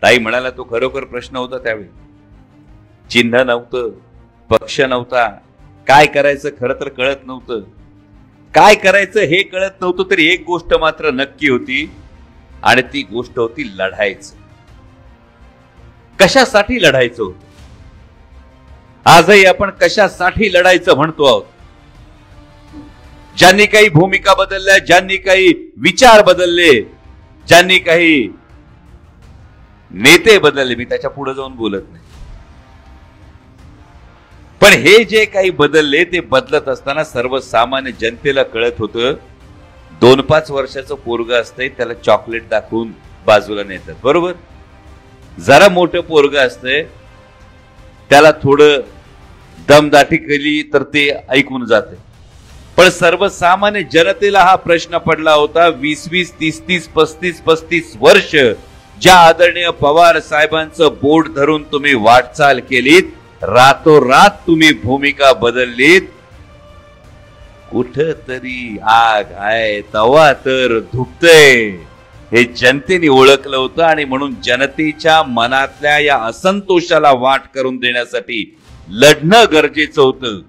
ताई म्हणाला तो खरोखर प्रश्न होता त्यावेळी. चिन्ह नव्हतं, पक्ष नव्हता, काय करायचं खरं तर कळत नव्हतं. काय करायचं हे कळत नव्हतं, तरी एक गोष्ट मात्र नक्की होती आणि ती गोष्ट होती लढायचं. कशासाठी लढायचं होतं? आजही आपण कशासाठी लढायचं म्हणतो आहोत. ज्यांनी काही भूमिका बदलल्या, ज्यांनी काही विचार बदलले, ज्यांनी काही नेते बदलले, मी त्याच्या पुढे जाऊन बोलत नाही, पण हे जे काही बदलले ते बदलत असताना सर्वसामान्य जनतेला कळत होतं 2-5 वर्षाचं पोरग असतंय त्याला चॉकलेट दाखवून बाजूला नेतात, बरोबर. जरा मोठं पोरग असतंय त्याला थोडं दमदाटी केली तर ते ऐकून जाते. पण सर्वसामान्य जनतेला हा प्रश्न पडला होता. 20-20, 30-30, 35-35 वर्ष ज्या आदरणीय पवार साहेबांचं बोट धरून तुम्ही वाटचाल केलीत, रातोरात तुम्ही भूमिका बदललीत, कुठतरी आग आहे तवा तर धुकतय हे जनतेने ओळखलं होतं. आणि म्हणून जनतेच्या मनातल्या या असंतोषाला वाट करून देण्यासाठी लढणं गरजेचं होतं.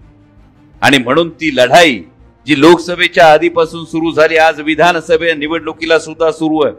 आणि म्हणून ती लढाई जी लोकसभेच्या आधीपासून सुरू झाली, आज विधानसभे निवडणुकीला सुद्धा सुरू आहे.